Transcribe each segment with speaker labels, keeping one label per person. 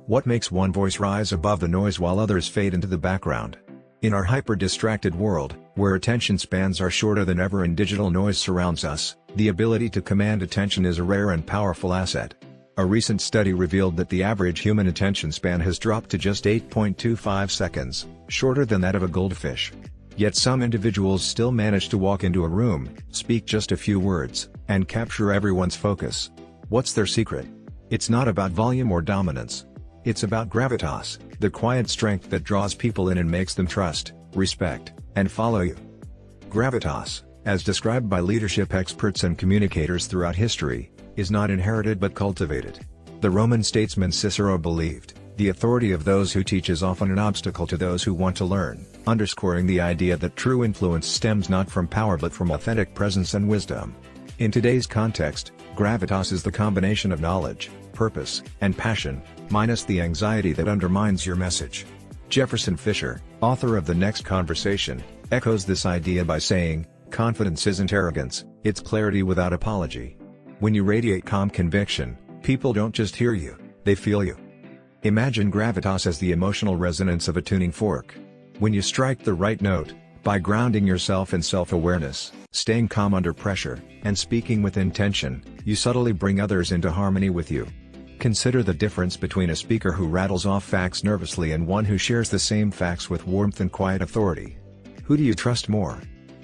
Speaker 1: What makes one voice rise above the noise while others fade into the background? In our hyper-distracted world, where attention spans are shorter than ever and digital noise surrounds us, the ability to command attention is a rare and powerful asset. A recent study revealed that the average human attention span has dropped to just 8.25 seconds, shorter than that of a goldfish. Yet some individuals still manage to walk into a room, speak just a few words, and capture everyone's focus. What's their secret? It's not about volume or dominance. It's about gravitas, the quiet strength that draws people in and makes them trust, respect, and follow you. Gravitas, as described by leadership experts and communicators throughout history, is not inherited but cultivated. The Roman statesman Cicero believed, "The authority of those who teach is often an obstacle to those who want to learn," underscoring the idea that true influence stems not from power but from authentic presence and wisdom. In today's context, gravitas is the combination of knowledge, purpose, and passion, minus the anxiety that undermines your message. Jefferson Fisher, author of The Next Conversation, echoes this idea by saying, "Confidence isn't arrogance, it's clarity without apology." When you radiate calm conviction, people don't just hear you, they feel you. Imagine gravitas as the emotional resonance of a tuning fork. When you strike the right note, by grounding yourself in self-awareness, staying calm under pressure, and speaking with intention, you subtly bring others into harmony with you. Consider the difference between a speaker who rattles off facts nervously and one who shares the same facts with warmth and quiet authority. Who do you trust more?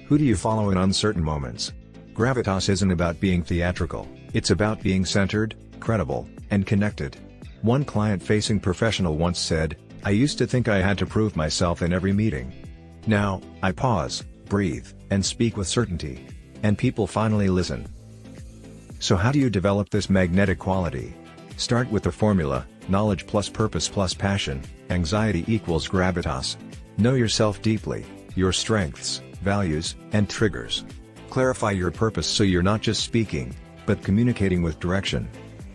Speaker 1: Who do you follow in uncertain moments? Gravitas isn't about being theatrical, it's about being centered, credible, and connected. One client-facing professional once said, "I used to think I had to prove myself in every meeting. Now, I pause, breathe, and speak with certainty. And people finally listen." So how do you develop this magnetic quality? Start with the formula: knowledge plus purpose plus passion, anxiety equals gravitas. Know yourself deeply, your strengths, values, and triggers. Clarify your purpose so you're not just speaking, but communicating with direction.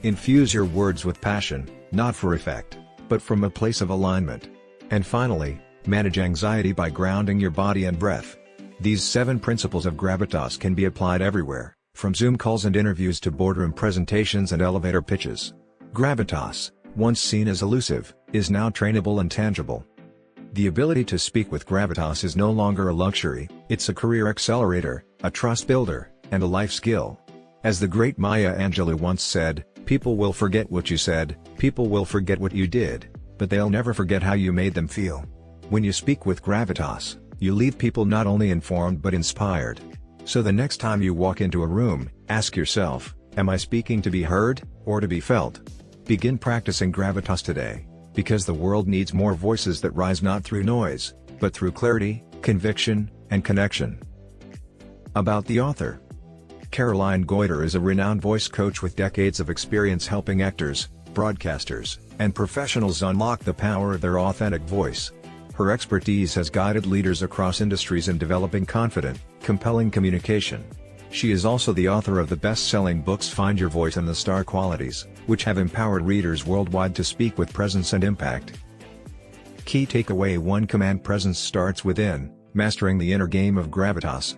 Speaker 1: Infuse your words with passion, not for effect, but from a place of alignment. And finally, manage anxiety by grounding your body and breath. These 7 principles of gravitas can be applied everywhere, from Zoom calls and interviews to boardroom presentations and elevator pitches. Gravitas, once seen as elusive, is now trainable and tangible. The ability to speak with gravitas is no longer a luxury, it's a career accelerator, a trust builder, and a life skill. As the great Maya Angelou once said, "People will forget what you said, people will forget what you did, but they'll never forget how you made them feel." When you speak with gravitas, you leave people not only informed but inspired. So the next time you walk into a room, ask yourself, am I speaking to be heard, or to be felt? Begin practicing gravitas today, because the world needs more voices that rise not through noise, but through clarity, conviction, and connection. About the author. Caroline Goyder is a renowned voice coach with decades of experience helping actors, broadcasters, and professionals unlock the power of their authentic voice. Her expertise has guided leaders across industries in developing confident, compelling communication. She is also the author of the best-selling books Find Your Voice and The Star Qualities, which have empowered readers worldwide to speak with presence and impact. Key takeaway 1: Command presence starts within, mastering the inner game of gravitas.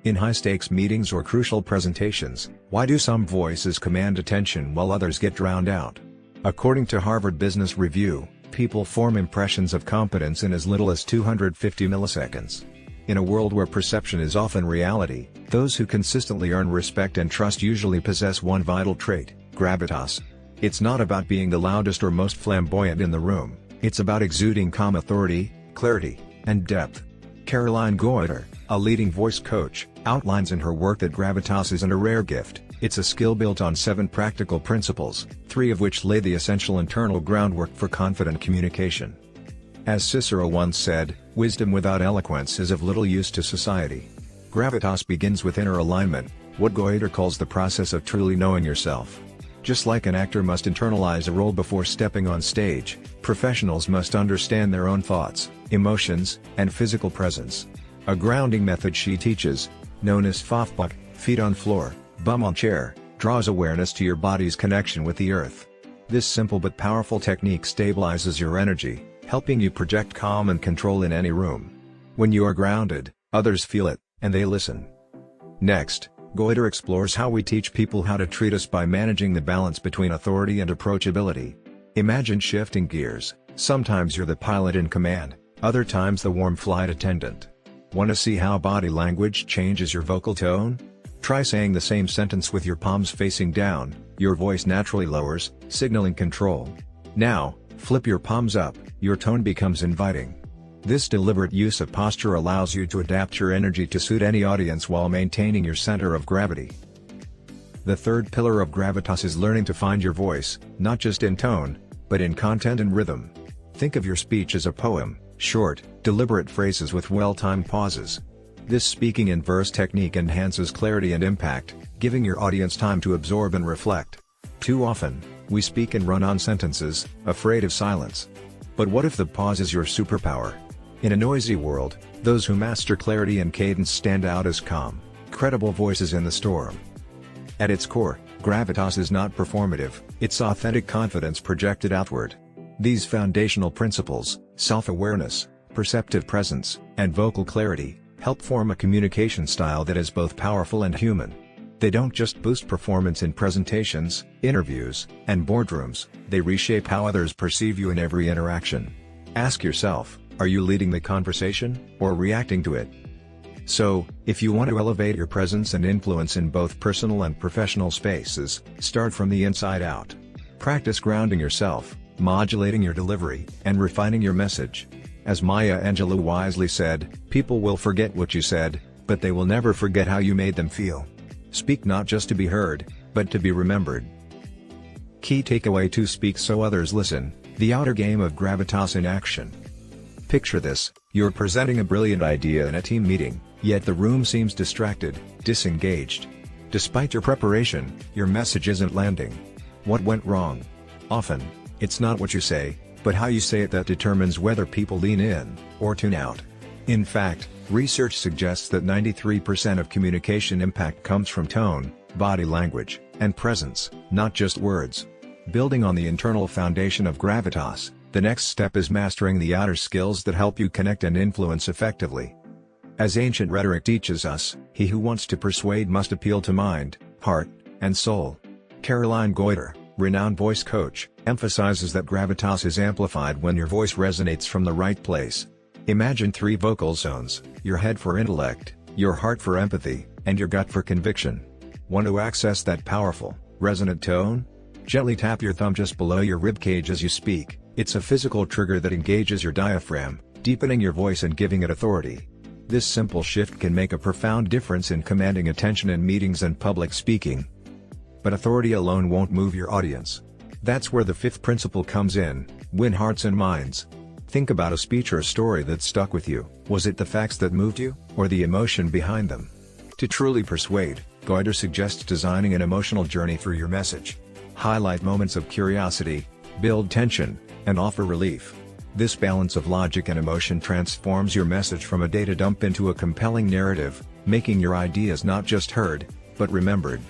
Speaker 1: In high-stakes meetings or crucial presentations, why do some voices command attention while others get drowned out? According to Harvard Business Review, people form impressions of competence in as little as 250 milliseconds. In a world where perception is often reality, those who consistently earn respect and trust usually possess one vital trait: gravitas. It's not about being the loudest or most flamboyant in the room, it's about exuding calm authority, clarity, and depth. Caroline Goyder, a leading voice coach, outlines in her work that gravitas isn't a rare gift, it's a skill built on 7 practical principles, 3 of which lay the essential internal groundwork for confident communication. As Cicero once said, "Wisdom without eloquence is of little use to society." Gravitas begins with inner alignment, what Goyder calls the process of truly knowing yourself. Just like an actor must internalize a role before stepping on stage, professionals must understand their own thoughts, emotions, and physical presence. A grounding method she teaches, known as FOFBUC, feet on floor, bum on chair, draws awareness to your body's connection with the earth. This simple but powerful technique stabilizes your energy, helping you project calm and control in any room. When you are grounded, others feel it, and they listen. Next, Goyder explores how we teach people how to treat us by managing the balance between authority and approachability. Imagine shifting gears. Sometimes you're the pilot in command, other times the warm flight attendant. Want to see how body language changes your vocal tone? Try saying the same sentence with your palms facing down. Your voice naturally lowers, signaling control. Now, flip your palms up, your tone becomes inviting. This deliberate use of posture allows you to adapt your energy to suit any audience while maintaining your center of gravity. The third pillar of Gravitas is learning to find your voice, not just in tone, but in content and rhythm. Think of your speech as a poem, short, deliberate phrases with well-timed pauses. This speaking in verse technique enhances clarity and impact, giving your audience time to absorb and reflect. Too often, we speak in run-on sentences, afraid of silence. But what if the pause is your superpower? In a noisy world, those who master clarity and cadence stand out as calm, credible voices in the storm. At its core, Gravitas is not performative, it's authentic confidence projected outward. These foundational principles, self-awareness, perceptive presence, and vocal clarity, help form a communication style that is both powerful and human. They don't just boost performance in presentations, interviews, and boardrooms, they reshape how others perceive you in every interaction. Ask yourself, are you leading the conversation, or reacting to it? So, if you want to elevate your presence and influence in both personal and professional spaces, start from the inside out. Practice grounding yourself, modulating your delivery, and refining your message. As Maya Angelou wisely said, people will forget what you said, but they will never forget how you made them feel. Speak not just to be heard, but to be remembered. Key takeaway 2: Speak so others listen, the outer game of Gravitas in action. Picture this, you're presenting a brilliant idea in a team meeting, yet the room seems distracted, disengaged. Despite your preparation, your message isn't landing. What went wrong? Often, it's not what you say, but how you say it that determines whether people lean in, or tune out. In fact, research suggests that 93% of communication impact comes from tone, body language, and presence, not just words. Building on the internal foundation of Gravitas, the next step is mastering the outer skills that help you connect and influence effectively. As ancient rhetoric teaches us, he who wants to persuade must appeal to mind, heart, and soul. Caroline Goyder, renowned voice coach, emphasizes that Gravitas is amplified when your voice resonates from the right place. Imagine 3 vocal zones: your head for intellect, your heart for empathy, and your gut for conviction. Want to access that powerful, resonant tone? Gently tap your thumb just below your ribcage as you speak. It's a physical trigger that engages your diaphragm, deepening your voice and giving it authority. This simple shift can make a profound difference in commanding attention in meetings and public speaking. But authority alone won't move your audience. That's where the 5th principle comes in: win hearts and minds. Think about a speech or a story that stuck with you. Was it the facts that moved you, or the emotion behind them? To truly persuade, Goyder suggests designing an emotional journey through your message. Highlight moments of curiosity, build tension, and offer relief. This balance of logic and emotion transforms your message from a data dump into a compelling narrative, making your ideas not just heard, but remembered.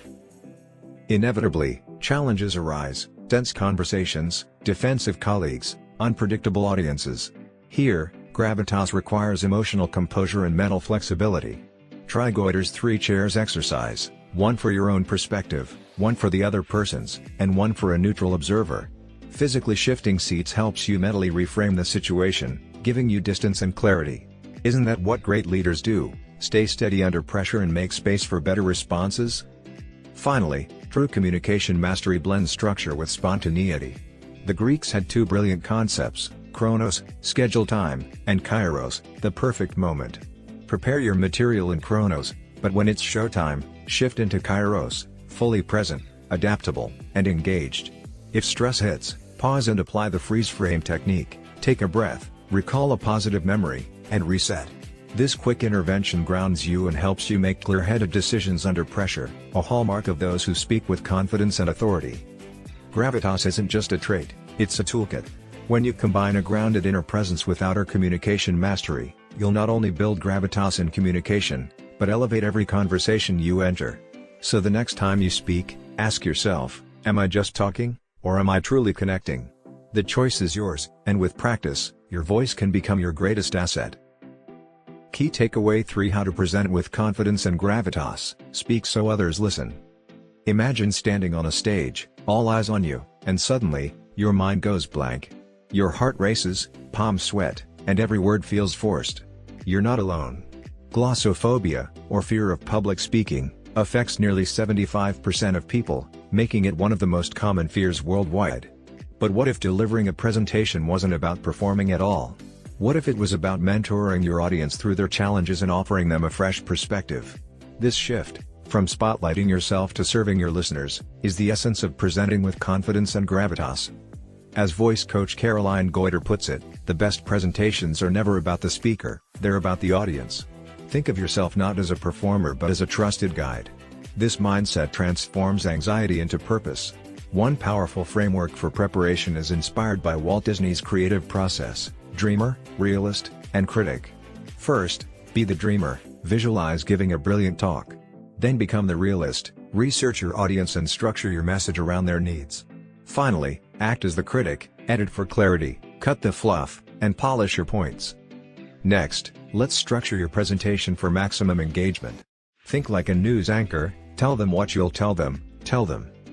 Speaker 1: Inevitably, challenges arise: tense conversations, defensive colleagues, unpredictable audiences. Here, Gravitas requires emotional composure and mental flexibility. Try Goyder's 3 chairs exercise: one for your own perspective, one for the other person's, and one for a neutral observer. Physically shifting seats helps you mentally reframe the situation, giving you distance and clarity. Isn't that what great leaders do? Stay steady under pressure and make space for better responses? Finally, true communication mastery blends structure with spontaneity. The Greeks had 2 brilliant concepts: chronos, schedule time, and kairos, the perfect moment. Prepare your material in chronos, but when it's showtime, shift into kairos, fully present, adaptable, and engaged. If stress hits, pause and apply the freeze frame technique. Take a breath, recall a positive memory, and reset. This quick intervention grounds you and helps you make clear-headed decisions under pressure, a hallmark of those who speak with confidence and authority. Gravitas isn't just a trait, it's a toolkit. When you combine a grounded inner presence with outer communication mastery, you'll not only build gravitas in communication, but elevate every conversation you enter. So the next time you speak, ask yourself, am I just talking, or am I truly connecting? The choice is yours, and with practice, your voice can become your greatest asset. Key takeaway 3: How to present with confidence and gravitas. Speak so others listen. Imagine standing on a stage, all eyes on you, and suddenly, Your mind goes blank. Your heart races, palms sweat, and every word feels forced. You're not alone. Glossophobia, or fear of public speaking, affects nearly 75% of people, making it one of the most common fears worldwide. But what if delivering a presentation wasn't about performing at all? What if it was about mentoring your audience through their challenges and offering them a fresh perspective? This shift, from spotlighting yourself to serving your listeners, is the essence of presenting with confidence and gravitas. As voice coach Caroline Goyder puts it, the best presentations are never about the speaker, they're about the audience. Think of yourself not as a performer but as a trusted guide. This mindset transforms anxiety into purpose. One powerful framework for preparation is inspired by Walt Disney's creative process: dreamer, realist, and critic. First, be the dreamer, visualize giving a brilliant talk. Then become the realist, research your audience and structure your message around their needs. Finally, act as the critic, edit for clarity, cut the fluff, and polish your points. Next, let's structure your presentation for maximum engagement. Think like a news anchor: tell them what you'll tell them,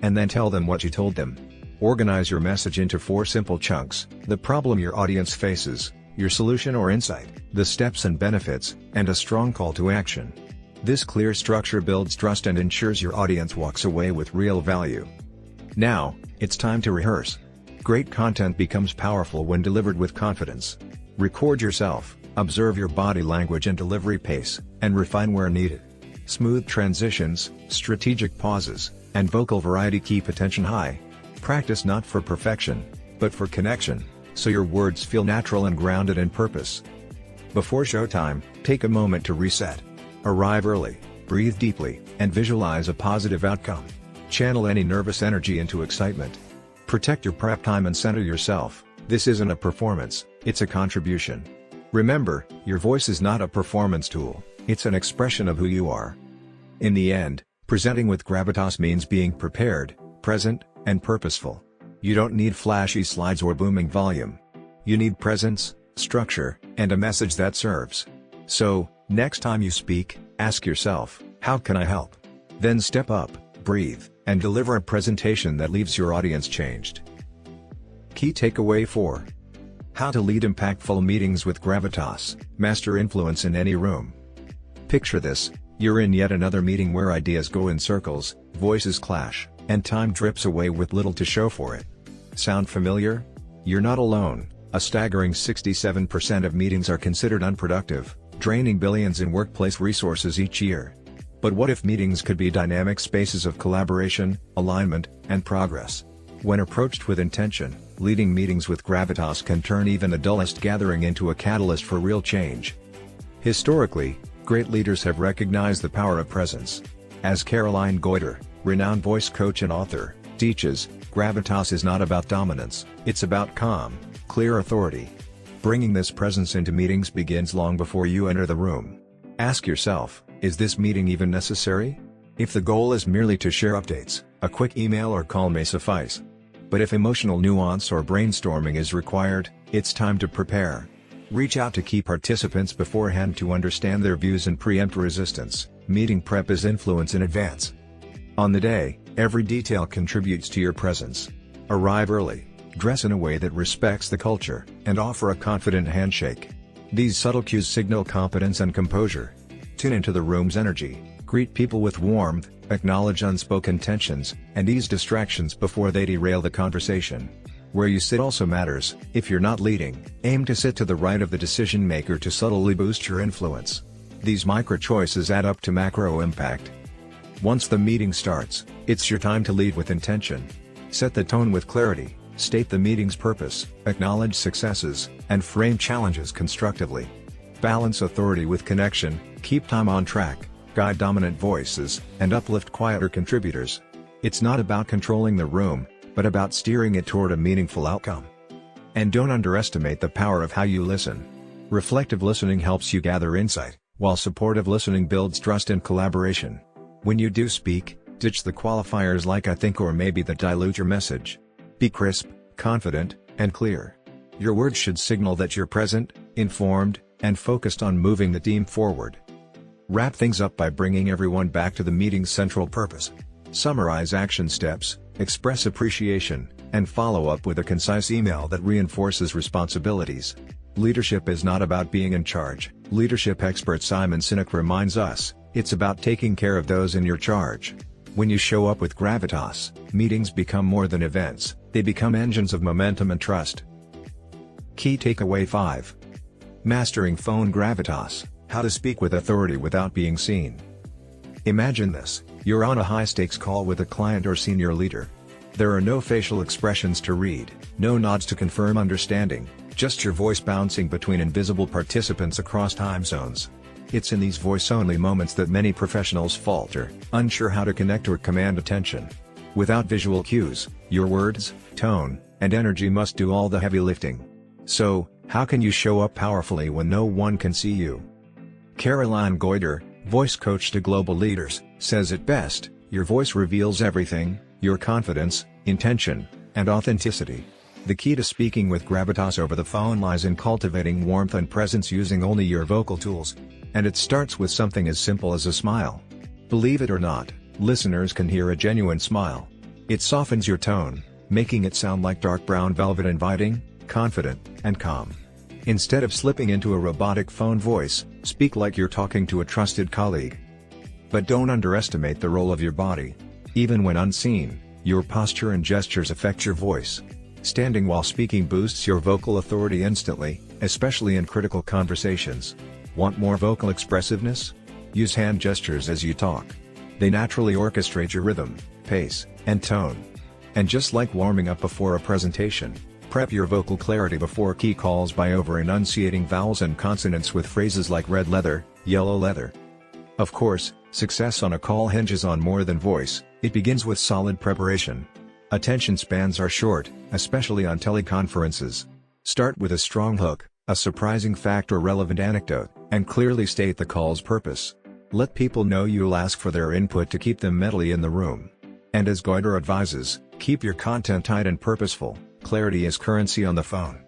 Speaker 1: and then tell them what you told them. Organize your message into 4 simple chunks: the problem your audience faces, your solution or insight, the steps and benefits, and a strong call to action. This clear structure builds trust and ensures your audience walks away with real value. Now, it's time to rehearse. Great content becomes powerful when delivered with confidence. Record yourself, observe your body language and delivery pace, and refine where needed. Smooth transitions, strategic pauses, and vocal variety keep attention high. Practice not for perfection, but for connection, so your words feel natural and grounded in purpose. Before showtime, take a moment to reset. Arrive early, breathe deeply, and visualize a positive outcome. Channel any nervous energy into excitement. Protect your prep time and center yourself. This isn't a performance, it's a contribution. Remember, your voice is not a performance tool, it's an expression of who you are. In the end, presenting with gravitas means being prepared, present, and purposeful. You don't need flashy slides or booming volume. You need presence, structure, and a message that serves. So, next time you speak, ask yourself, how can I help? Then step up, breathe, and deliver a presentation that leaves your audience changed. Key takeaway 4. How to lead impactful meetings with gravitas, master influence in any room. Picture this: you're in yet another meeting where ideas go in circles, voices clash, and time drips away with little to show for it. Sound familiar? You're not alone. A staggering 67% of meetings are considered unproductive, draining billions in workplace resources each year. But what if meetings could be dynamic spaces of collaboration, alignment, and progress? When approached with intention, leading meetings with gravitas can turn even the dullest gathering into a catalyst for real change. Historically, great leaders have recognized the power of presence. As Caroline Goyder, renowned voice coach and author, teaches, gravitas is not about dominance, it's about calm, clear authority. Bringing this presence into meetings begins long before you enter the room. Ask yourself, is this meeting even necessary? If the goal is merely to share updates, a quick email or call may suffice. But if emotional nuance or brainstorming is required, it's time to prepare. Reach out to key participants beforehand to understand their views and preempt resistance. Meeting prep is influence in advance. On the day, every detail contributes to your presence. Arrive early, dress in a way that respects the culture, and offer a confident handshake. These subtle cues signal competence and composure. Tune into the room's energy, greet people with warmth, acknowledge unspoken tensions, and ease distractions before they derail the conversation. Where you sit also matters. If you're not leading, aim to sit to the right of the decision maker to subtly boost your influence. These micro choices add up to macro impact. Once the meeting starts, it's your time to lead with intention. Set the tone with clarity, state the meeting's purpose, acknowledge successes, and frame challenges constructively. Balance authority with connection, keep time on track, guide dominant voices, and uplift quieter contributors. It's not about controlling the room, but about steering it toward a meaningful outcome. And don't underestimate the power of how you listen. Reflective listening helps you gather insight, while supportive listening builds trust and collaboration. When you do speak, ditch the qualifiers like I think or maybe that dilute your message. Be crisp, confident, and clear. Your words should signal that you're present, informed, and focused on moving the team forward. Wrap things up by bringing everyone back to the meeting's central purpose. Summarize action steps, express appreciation, and follow up with a concise email that reinforces responsibilities. Leadership is not about being in charge. Leadership expert Simon Sinek reminds us, it's about taking care of those in your charge. When you show up with gravitas, meetings become more than events, they become engines of momentum and trust. Key takeaway 5. Mastering phone gravitas, how to speak with authority without being seen. Imagine this, you're on a high-stakes call with a client or senior leader. There are no facial expressions to read, no nods to confirm understanding, just your voice bouncing between invisible participants across time zones. It's in these voice-only moments that many professionals falter, unsure how to connect or command attention. Without visual cues, your words, tone, and energy must do all the heavy lifting. So, how can you show up powerfully when no one can see you? Caroline Goyder, voice coach to global leaders, says it best, your voice reveals everything, your confidence, intention, and authenticity. The key to speaking with gravitas over the phone lies in cultivating warmth and presence using only your vocal tools. And it starts with something as simple as a smile. Believe it or not, listeners can hear a genuine smile. It softens your tone, making it sound like dark brown velvet, inviting, confident, and calm. Instead of slipping into a robotic phone voice, speak like you're talking to a trusted colleague. But don't underestimate the role of your body. Even when unseen, your posture and gestures affect your voice. Standing while speaking boosts your vocal authority instantly, especially in critical conversations. Want more vocal expressiveness? Use hand gestures as you talk. They naturally orchestrate your rhythm, pace, and tone. And just like warming up before a presentation, prep your vocal clarity before key calls by over-enunciating vowels and consonants with phrases like red leather, yellow leather. Of course, success on a call hinges on more than voice, it begins with solid preparation. Attention spans are short, especially on teleconferences. Start with a strong hook, a surprising fact or relevant anecdote, and clearly state the call's purpose. Let people know you'll ask for their input to keep them mentally in the room. And as Goyder advises, keep your content tight and purposeful, clarity is currency on the phone.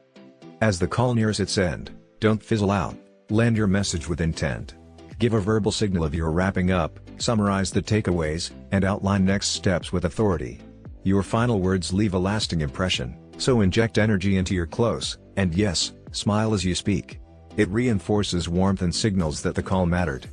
Speaker 1: As the call nears its end, don't fizzle out, land your message with intent. Give a verbal signal of you're wrapping up, summarize the takeaways, and outline next steps with authority. Your final words leave a lasting impression, so inject energy into your close, and yes, smile as you speak. It reinforces warmth and signals that the call mattered.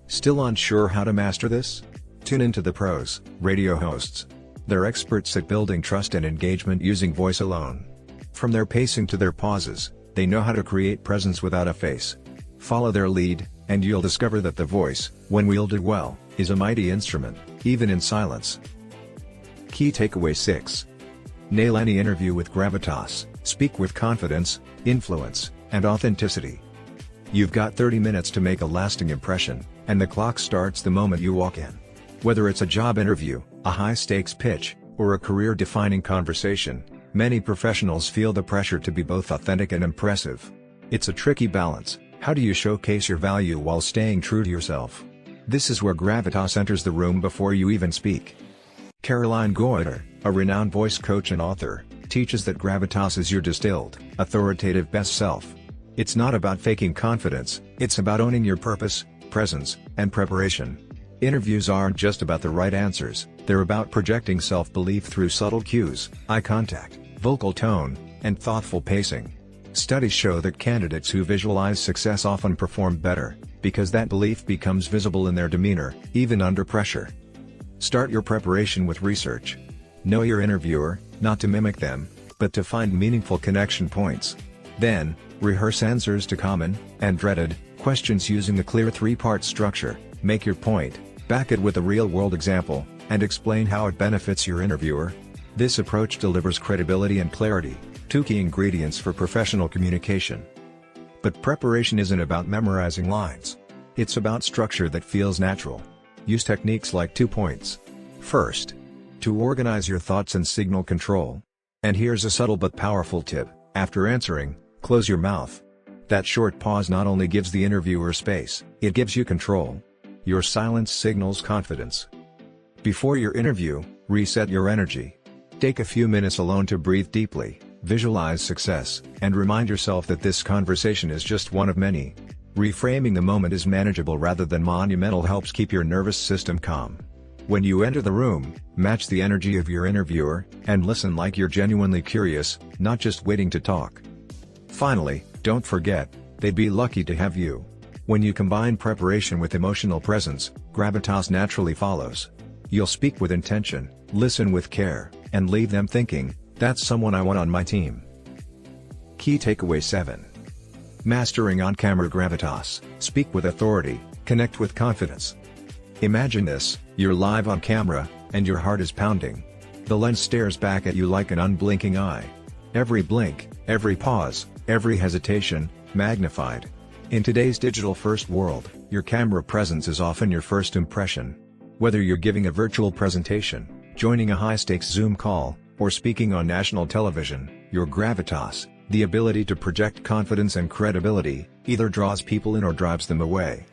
Speaker 1: Still unsure how to master this? Tune into the pros, radio hosts. They're experts at building trust and engagement using voice alone. From their pacing to their pauses, they know how to create presence without a face. Follow their lead, and you'll discover that the voice, when wielded well, is a mighty instrument, even in silence. Key takeaway 6. Nail any interview with gravitas, speak with confidence, influence, and authenticity. You've got 30 minutes to make a lasting impression, and the clock starts the moment you walk in. Whether it's a job interview, a high-stakes pitch, or a career-defining conversation, many professionals feel the pressure to be both authentic and impressive. It's a tricky balance. How do you showcase your value while staying true to yourself? This is where gravitas enters the room before you even speak. Caroline Goyder, a renowned voice coach and author, teaches that gravitas is your distilled, authoritative best self. It's not about faking confidence, it's about owning your purpose, presence, and preparation. Interviews aren't just about the right answers, they're about projecting self-belief through subtle cues, eye contact, vocal tone, and thoughtful pacing. Studies show that candidates who visualize success often perform better, because that belief becomes visible in their demeanor, even under pressure. Start your preparation with research. Know your interviewer, not to mimic them, but to find meaningful connection points. Then, rehearse answers to common, and dreaded, questions using a clear 3-part structure. Make your point, back it with a real-world example, and explain how it benefits your interviewer. This approach delivers credibility and clarity, 2 key ingredients for professional communication. But preparation isn't about memorizing lines. It's about structure that feels natural. Use techniques like 2 points. First, to organize your thoughts and signal control. And here's a subtle but powerful tip: after answering, close your mouth. That short pause not only gives the interviewer space, it gives you control. Your silence signals confidence. Before your interview, reset your energy. Take a few minutes alone to breathe deeply, visualize success, and remind yourself that this conversation is just one of many. Reframing the moment as manageable rather than monumental helps keep your nervous system calm. When you enter the room, match the energy of your interviewer, and listen like you're genuinely curious, not just waiting to talk. Finally, don't forget, they'd be lucky to have you. When you combine preparation with emotional presence, gravitas naturally follows. You'll speak with intention, listen with care, and leave them thinking, that's someone I want on my team. Key takeaway 7. Mastering on-camera gravitas. Speak with authority, connect with confidence. Imagine this, you're live on camera, and your heart is pounding. The lens stares back at you like an unblinking eye. Every blink, every pause, every hesitation, magnified. In today's digital-first world, your camera presence is often your first impression. Whether you're giving a virtual presentation, joining a high-stakes Zoom call, or speaking on national television, your gravitas, the ability to project confidence and credibility, either draws people in or drives them away.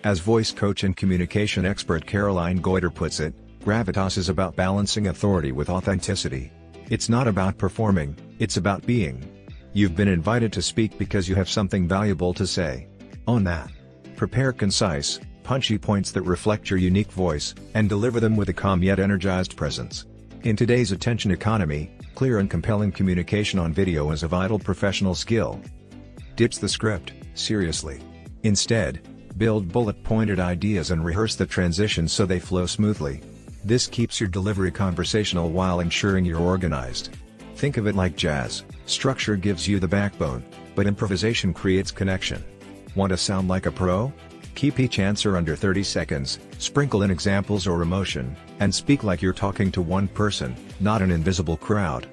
Speaker 1: As voice coach and communication expert Caroline Goyder puts it, gravitas is about balancing authority with authenticity. It's not about performing, it's about being. You've been invited to speak because you have something valuable to say. Own that. Prepare concise, punchy points that reflect your unique voice, and deliver them with a calm yet energized presence. In today's attention economy, clear and compelling communication on video is a vital professional skill. Ditch the script, seriously. Instead, build bullet-pointed ideas and rehearse the transitions so they flow smoothly. This keeps your delivery conversational while ensuring you're organized. Think of it like jazz, structure gives you the backbone, but improvisation creates connection. Want to sound like a pro? Keep each answer under 30 seconds, sprinkle in examples or emotion, and speak like you're talking to one person, not an invisible crowd.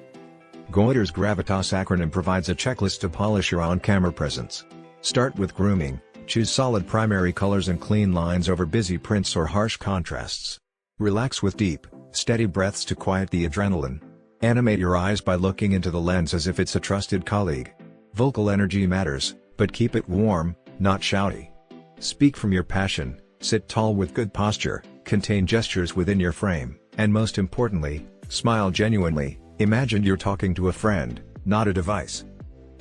Speaker 1: Goyder's Gravitas acronym provides a checklist to polish your on-camera presence. Start with grooming. Choose solid primary colors and clean lines over busy prints or harsh contrasts. Relax with deep, steady breaths to quiet the adrenaline. Animate your eyes by looking into the lens as if it's a trusted colleague. Vocal energy matters, but keep it warm, not shouty. Speak from your passion, sit tall with good posture, contain gestures within your frame, and most importantly, smile genuinely. Imagine you're talking to a friend, not a device.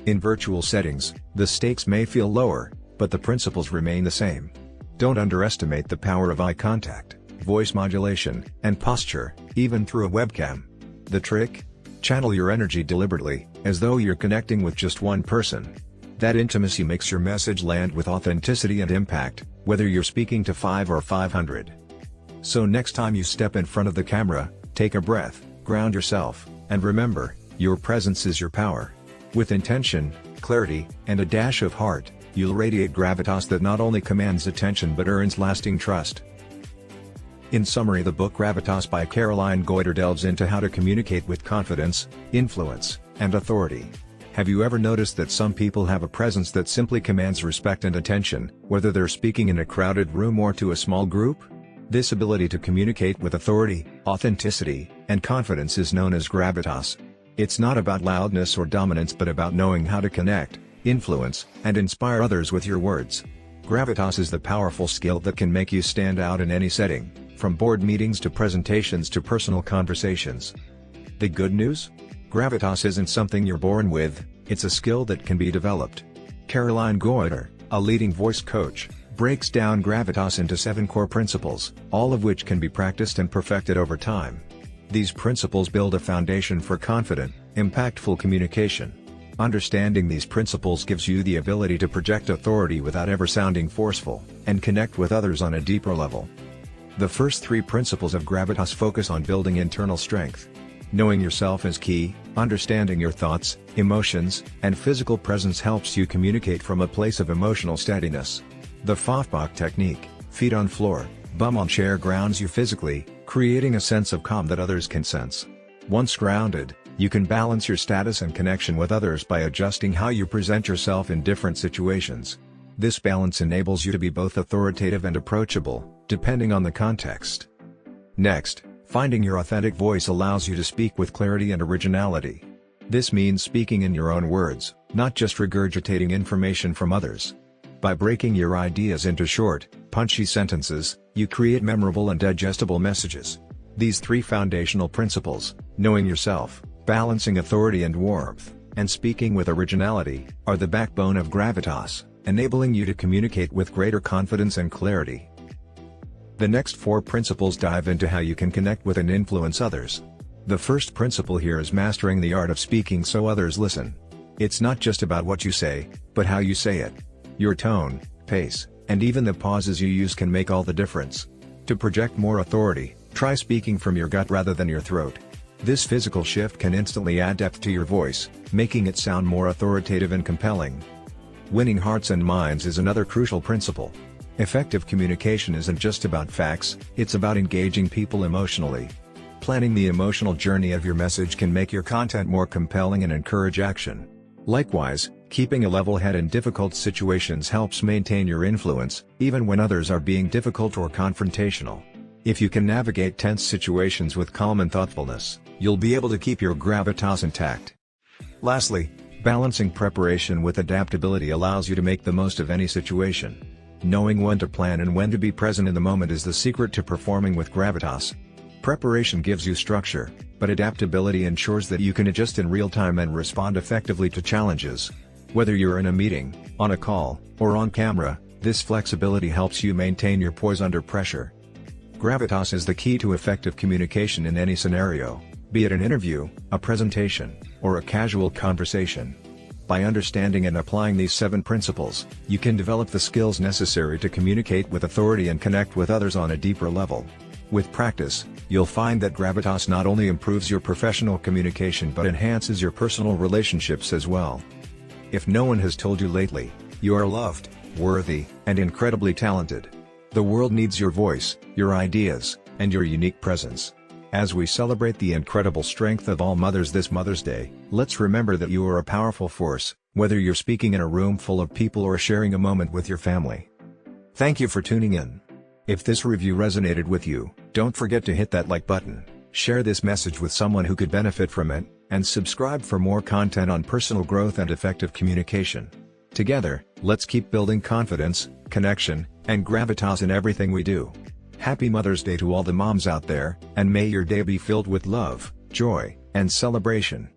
Speaker 1: In virtual settings, the stakes may feel lower, but the principles remain the same. Don't underestimate the power of eye contact, voice modulation, and posture, even through a webcam. The trick? Channel your energy deliberately, as though you're connecting with just one person. That intimacy makes your message land with authenticity and impact, whether you're speaking to 5 or 500. So next time you step in front of the camera, take a breath, ground yourself, and remember, your presence is your power. With intention, clarity, and a dash of heart, you'll radiate gravitas that not only commands attention but earns lasting trust. In summary, the book Gravitas by Caroline Goyder delves into how to communicate with confidence, influence, and authority. Have you ever noticed that some people have a presence that simply commands respect and attention, whether they're speaking in a crowded room or to a small group? This ability to communicate with authority, authenticity, and confidence is known as gravitas. It's not about loudness or dominance but about knowing how to connect, influence, and inspire others with your words. Gravitas is the powerful skill that can make you stand out in any setting, from board meetings to presentations to personal conversations. The good news? Gravitas isn't something you're born with, it's a skill that can be developed. Caroline Goyder, a leading voice coach, breaks down gravitas into 7 core principles, all of which can be practiced and perfected over time. These principles build a foundation for confident, impactful communication. Understanding these principles gives you the ability to project authority without ever sounding forceful, and connect with others on a deeper level. The first 3 principles of gravitas focus on building internal strength. Knowing yourself is key. Understanding your thoughts, emotions, and physical presence helps you communicate from a place of emotional steadiness. The Fofbach technique, feet on floor, bum on chair, grounds you physically, creating a sense of calm that others can sense. Once grounded, you can balance your status and connection with others by adjusting how you present yourself in different situations. This balance enables you to be both authoritative and approachable, depending on the context. Next, finding your authentic voice allows you to speak with clarity and originality. This means speaking in your own words, not just regurgitating information from others. By breaking your ideas into short, punchy sentences, you create memorable and digestible messages. These 3 foundational principles, knowing yourself, balancing authority and warmth, and speaking with originality, are the backbone of gravitas, enabling you to communicate with greater confidence and clarity. The next 4 principles dive into how you can connect with and influence others. The first principle here is mastering the art of speaking so others listen. It's not just about what you say, but how you say it. Your tone, pace, and even the pauses you use can make all the difference. To project more authority, try speaking from your gut rather than your throat. This physical shift can instantly add depth to your voice, making it sound more authoritative and compelling. Winning hearts and minds is another crucial principle. Effective communication isn't just about facts, it's about engaging people emotionally. Planning the emotional journey of your message can make your content more compelling and encourage action. Likewise, keeping a level head in difficult situations helps maintain your influence, even when others are being difficult or confrontational. If you can navigate tense situations with calm and thoughtfulness, you'll be able to keep your gravitas intact. Lastly, balancing preparation with adaptability allows you to make the most of any situation. Knowing when to plan and when to be present in the moment is the secret to performing with gravitas. Preparation gives you structure, but adaptability ensures that you can adjust in real time and respond effectively to challenges. Whether you're in a meeting, on a call, or on camera, this flexibility helps you maintain your poise under pressure. Gravitas is the key to effective communication in any scenario, be it an interview, a presentation, or a casual conversation. By understanding and applying these 7 principles, you can develop the skills necessary to communicate with authority and connect with others on a deeper level. With practice, you'll find that gravitas not only improves your professional communication but enhances your personal relationships as well. If no one has told you lately, you are loved, worthy, and incredibly talented. The world needs your voice, your ideas, and your unique presence. As we celebrate the incredible strength of all mothers this Mother's Day, let's remember that you are a powerful force, whether you're speaking in a room full of people or sharing a moment with your family. Thank you for tuning in. If this review resonated with you, don't forget to hit that like button, share this message with someone who could benefit from it, and subscribe for more content on personal growth and effective communication. Together, let's keep building confidence, connection, and gravitas in everything we do. Happy Mother's Day to all the moms out there, and may your day be filled with love, joy, and celebration.